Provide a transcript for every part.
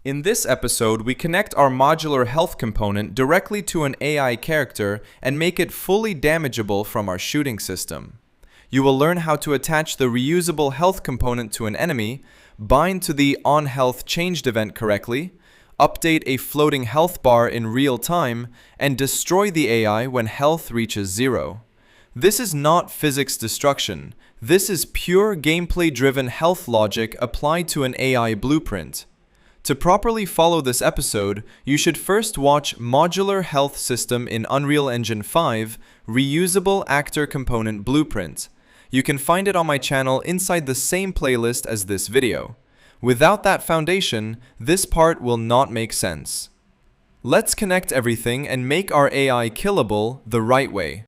In this episode, we connect our modular health component directly to an AI character and make it fully damageable from our shooting system. You will learn how to attach the reusable health component to an enemy, bind to the onHealth changed event correctly, update a floating health bar in real time, and destroy the AI when health reaches 0. This is not physics destruction. This is pure gameplay-driven health logic applied to an AI blueprint. To properly follow this episode, you should first watch Modular Health System in Unreal Engine 5 Reusable Actor Component Blueprint. You can find it on my channel inside the same playlist as this video. Without that foundation, this part will not make sense. Let's connect everything and make our AI killable the right way.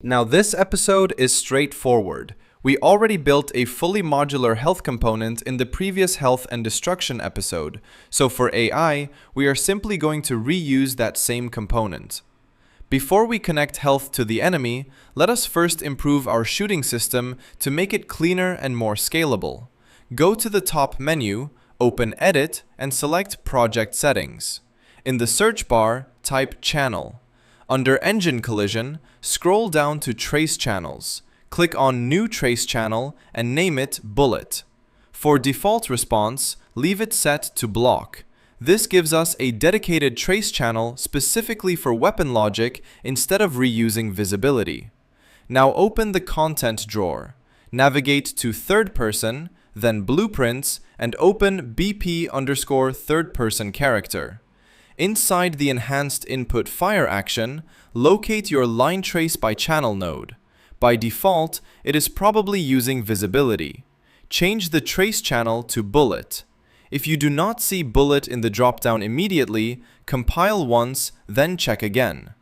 Now this episode is straightforward. We already built a fully modular health component in the previous health and destruction episode, so for AI, we are simply going to reuse that same component. Before we connect health to the enemy, let us first improve our shooting system to make it cleaner and more scalable. Go to the top menu, open Edit, and select Project Settings. In the search bar, type Channel. Under Engine Collision, scroll down to Trace Channels. Click on New Trace Channel and name it Bullet. For default response, leave it set to Block. This gives us a dedicated trace channel specifically for weapon logic instead of reusing visibility. Now open the Content drawer. Navigate to Third Person, then Blueprints, and open BP_Third Person Character. Inside the Enhanced Input Fire action, locate your Line Trace by Channel node. By default, it is probably using visibility. Change the trace channel to Bullet. If you do not see Bullet in the dropdown immediately, compile once, then check again.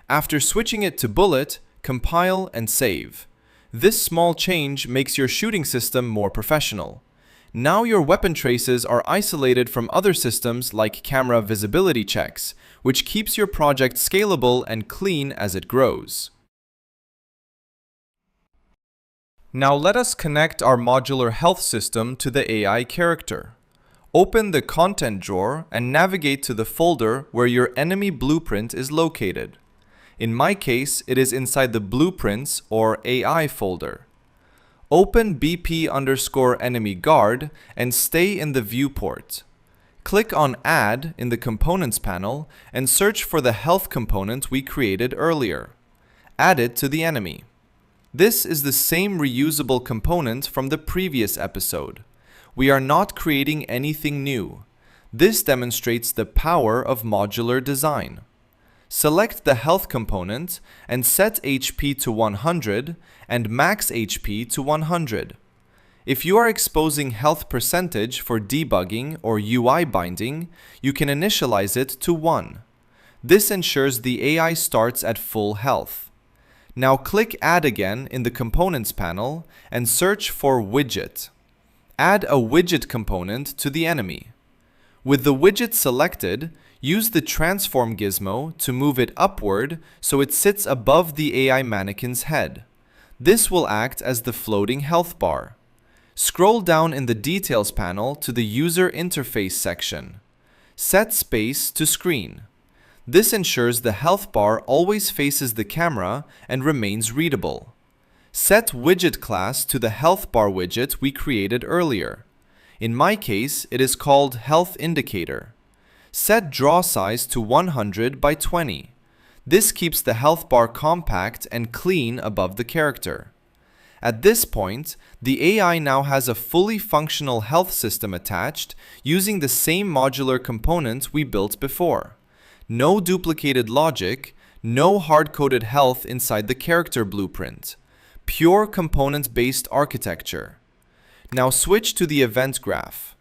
After switching it to Bullet, compile and save. This small change makes your shooting system more professional. Now your weapon traces are isolated from other systems like camera visibility checks, which keeps your project scalable and clean as it grows. Now let us connect our modular health system to the AI character. Open the Content drawer and navigate to the folder where your enemy blueprint is located. In my case, it is inside the Blueprints or AI folder. Open BP_enemy guard and stay in the viewport. Click on Add in the Components panel and search for the health component we created earlier. Add it to the enemy. This is the same reusable component from the previous episode. We are not creating anything new. This demonstrates the power of modular design. Select the health component and set HP to 100 and max HP to 100. If you are exposing health percentage for debugging or UI binding, you can initialize it to 1. This ensures the AI starts at full health. Now click Add again in the Components panel and search for Widget. Add a widget component to the enemy. With the widget selected, use the Transform gizmo to move it upward so it sits above the AI mannequin's head. This will act as the floating health bar. Scroll down in the Details panel to the User Interface section. Set Space to Screen. This ensures the health bar always faces the camera and remains readable. Set Widget class to the health bar widget we created earlier. In my case, it is called Health Indicator. Set draw size to 100 by 20. This keeps the health bar compact and clean above the character. At this point, the AI now has a fully functional health system attached using the same modular component we built before. No duplicated logic, no hard-coded health inside the character blueprint. Pure component-based architecture. Now switch to the event graph.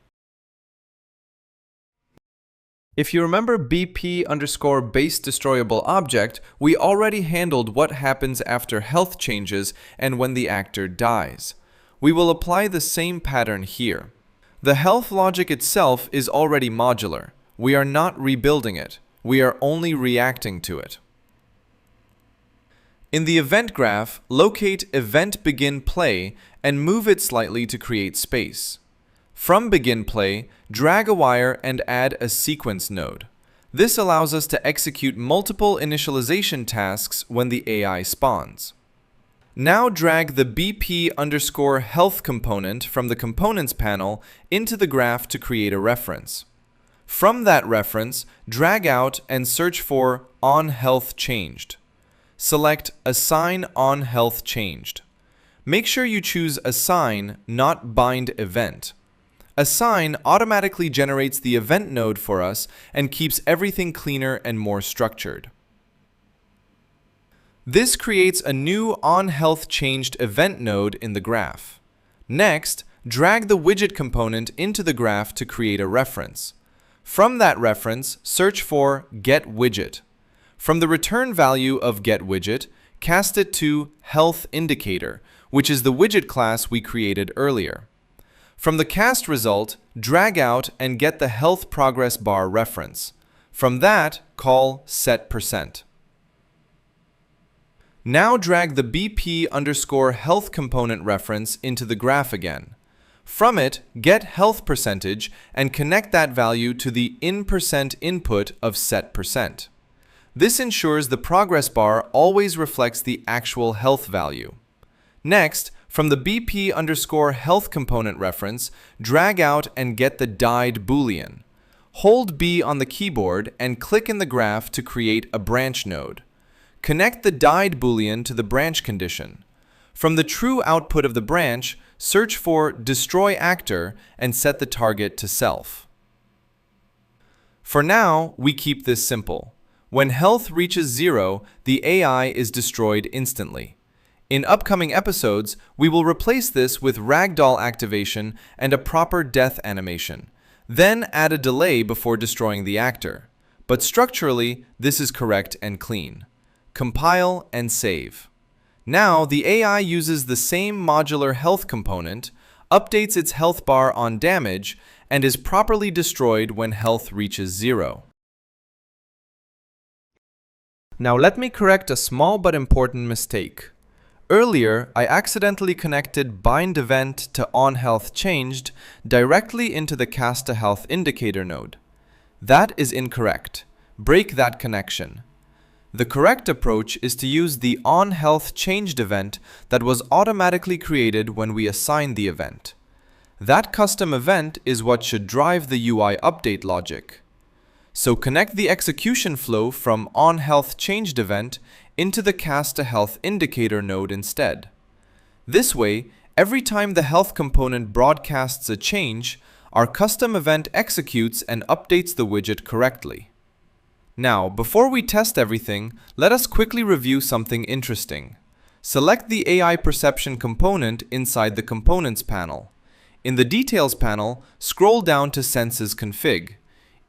If you remember BP_base destroyable object, we already handled what happens after health changes and when the actor dies. We will apply the same pattern here. The health logic itself is already modular. We are not rebuilding it. We are only reacting to it. In the event graph, locate Event Begin Play and move it slightly to create space. From Begin Play, drag a wire and add a sequence node. This allows us to execute multiple initialization tasks when the AI spawns. Now drag the BP_health component from the Components panel into the graph to create a reference. From that reference, drag out and search for onHealthChanged. Select Assign onHealthChanged. Make sure you choose Assign, not Bind Event. Assign automatically generates the event node for us and keeps everything cleaner and more structured. This creates a new onHealthChanged event node in the graph. Next, drag the widget component into the graph to create a reference. From that reference, search for getWidget. From the return value of getWidget, cast it to healthIndicator, which is the widget class we created earlier. From the cast result, drag out and get the health progress bar reference. From that, call set%. Now drag the BP_health component reference into the graph again. From it, get health percentage and connect that value to the in% input of set%. This ensures the progress bar always reflects the actual health value. Next, from the BP_health component reference, drag out and get the died boolean. Hold B on the keyboard and click in the graph to create a branch node. Connect the died boolean to the branch condition. From the true output of the branch, search for destroy actor and set the target to self. For now, we keep this simple. When health reaches 0, the AI is destroyed instantly. In upcoming episodes, we will replace this with ragdoll activation and a proper death animation. Then add a delay before destroying the actor. But structurally, this is correct and clean. Compile and save. Now, the AI uses the same modular health component, updates its health bar on damage, and is properly destroyed when health reaches 0. Now let me correct a small but important mistake. Earlier, I accidentally connected bind event to onHealthChanged directly into the cast to health indicator node. That is incorrect. Break that connection. The correct approach is to use the onHealthChanged event that was automatically created when we assigned the event. That custom event is what should drive the UI update logic. So connect the execution flow from onHealthChanged event into the cast to health indicator node instead. This way, every time the health component broadcasts a change, our custom event executes and updates the widget correctly. Now, before we test everything, let us quickly review something interesting. Select the AI perception component inside the Components panel. In the Details panel, scroll down to Senses config.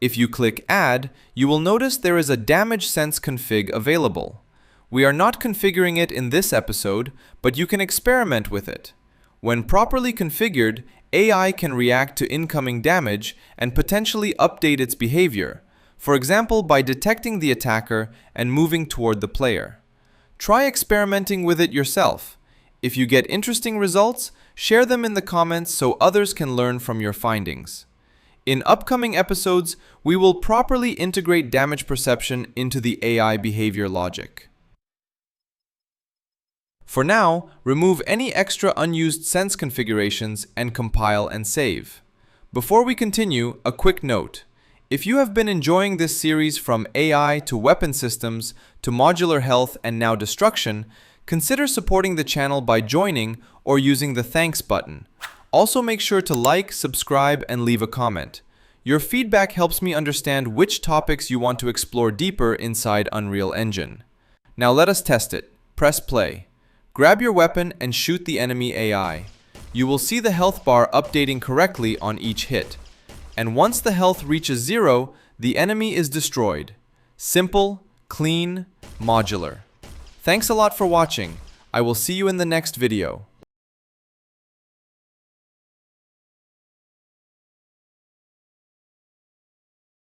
If you click Add, you will notice there is a damage sense config available. We are not configuring it in this episode, but you can experiment with it. When properly configured, AI can react to incoming damage and potentially update its behavior, for example by detecting the attacker and moving toward the player. Try experimenting with it yourself. If you get interesting results, share them in the comments so others can learn from your findings. In upcoming episodes, we will properly integrate damage perception into the AI behavior logic. For now, remove any extra unused sense configurations and compile and save. Before we continue, a quick note. If you have been enjoying this series from AI to weapon systems to modular health and now destruction, consider supporting the channel by joining or using the thanks button. Also make sure to like, subscribe, and leave a comment. Your feedback helps me understand which topics you want to explore deeper inside Unreal Engine. Now let us test it. Press play. Grab your weapon and shoot the enemy AI. You will see the health bar updating correctly on each hit. And once the health reaches 0, the enemy is destroyed. Simple, clean, modular. Thanks a lot for watching. I will see you in the next video.